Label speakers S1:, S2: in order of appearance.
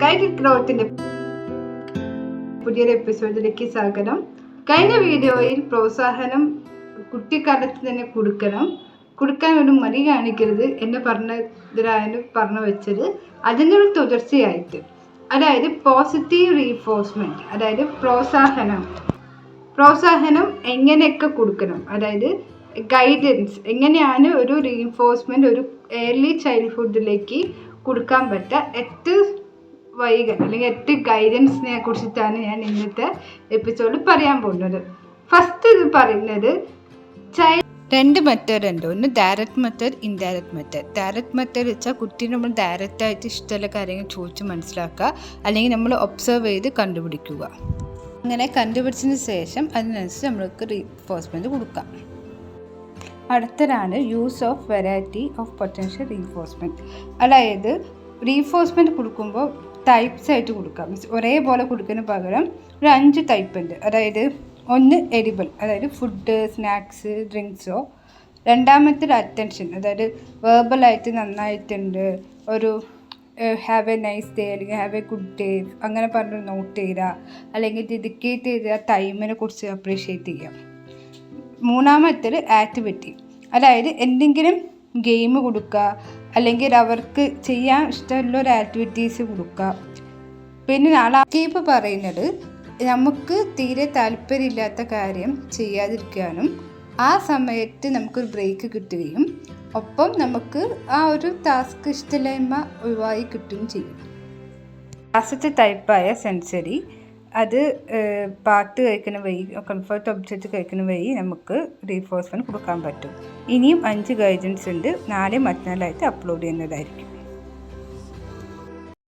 S1: Guided ഗ്രോത്തിന്റെ പുതിയൊരു എപ്പിസോഡിലേക്ക് സ്വാഗതം. കഴിഞ്ഞ വീഡിയോയിൽ പ്രോത്സാഹനം കുട്ടിക്കാലത്ത് തന്നെ കൊടുക്കാൻ ഒരു മടി കാണിക്കരുത് എന്ന് പറഞ്ഞു വെച്ചത് അതിൻ്റെ ഒരു തുടർച്ചയായിട്ട്, അതായത് പോസിറ്റീവ് റീഇൻഫോഴ്സ്മെന്റ്, അതായത് പ്രോത്സാഹനം എങ്ങനെയൊക്കെ കൊടുക്കണം, അതായത് ഗൈഡൻസ് എങ്ങനെയാണ് ഒരു റീഇൻഫോഴ്സ്മെന്റ് ഒരു ഏർലി ചൈൽഡ്ഹുഡിലേക്ക് കൊടുക്കാൻ പറ്റുക, 8 വഴികൾ അല്ലെങ്കിൽ 8 ഗൈഡൻസിനെ കുറിച്ചിട്ടാണ് ഞാൻ ഇന്നത്തെ എപ്പിസോഡിൽ പറയാൻ പോകുന്നത്. ഫസ്റ്റ് ഇത് പറയുന്നത് രണ്ട് മെത്തേഡ് ഉണ്ട്. ഒന്ന് direct method, indirect method. Direct method വെച്ചാൽ കുട്ടീനെ നമ്മൾ ഡയറക്റ്റ് ആയിട്ട് ഇഷ്ടമുള്ള കാര്യങ്ങൾ ചോദിച്ച് മനസ്സിലാക്കുക, അല്ലെങ്കിൽ നമ്മൾ ഒബ്സർവ് ചെയ്ത് കണ്ടുപിടിക്കുക. അങ്ങനെ കണ്ടുപിടിച്ചതിന് ശേഷം അതിനനുസരിച്ച് നമ്മൾക്ക് റീഇൻഫോഴ്സ്മെൻറ്റ് കൊടുക്കാം. അടുത്തതാണ് use of variety of potential reinforcement. അതായത് റീഇൻഫോഴ്സ്മെൻറ്റ് കൊടുക്കുമ്പോൾ ടൈപ്സ് ആയിട്ട് കൊടുക്കാം. മീൻസ് ഒരേപോലെ കൊടുക്കുന്നതിന് പകരം ഒരു 5 ടൈപ്പ് ഉണ്ട്. അതായത് ഒന്ന് എഡിബിൾ, അതായത് ഫുഡ്, സ്നാക്സ്, ഡ്രിങ്ക്സോ. രണ്ടാമത്തേത് അറ്റൻഷൻ, അതായത് വേർബലായിട്ട് നന്നായിട്ടുണ്ട്, ഒരു ഹാവ് എ നൈസ് ഡേ അല്ലെങ്കിൽ ഹാവ് എ ഗുഡ് ഡേ അങ്ങനെ പറഞ്ഞ് നോട്ട് ചെയ്യുക, അല്ലെങ്കിൽ ഡെഡിക്കേറ്റ് ചെയ്ത ടൈമിനെ കുറിച്ച് അപ്രീഷിയേറ്റ് ചെയ്യുക. മൂന്നാമത്തേത് ആക്ടിവിറ്റി, അതായത് എന്തെങ്കിലും ഗെയിം കൊടുക്കുക, അല്ലെങ്കിൽ അവർക്ക് ചെയ്യാൻ ഇഷ്ടമുള്ള ഒരു ആക്ടിവിറ്റീസ് കൊടുക്കുക. പിന്നെ എസ്കേപ്പ് പറയുന്നത് നമുക്ക് തീരെ താല്പര്യമില്ലാത്ത കാര്യം ചെയ്യാതിരിക്കാനും ആ സമയത്ത് നമുക്കൊരു ബ്രേക്ക് കിട്ടുകയും ഒപ്പം നമുക്ക് ആ ഒരു ടാസ്ക് ഇഷ്ടമില്ലായ്മ ഒഴിവായി കിട്ടുകയും ചെയ്യും. ലാസ്റ്റത്തെ ടൈപ്പായ സെൻസറി, അത് പാട്ട് കഴിക്കുന്ന വഴി, കംഫർട്ട് ഒബ്ജക്റ്റ് കഴിക്കുന്ന വഴി നമുക്ക് റീഇൻഫോഴ്സ്മെൻറ്റ് കൊടുക്കാൻ പറ്റും. ഇനിയും 5 ഗൈഡൻസ് ഉണ്ട്. 4 മറ്റന്നാളായിട്ട് അപ്ലോഡ് ചെയ്യുന്നതായിരിക്കും.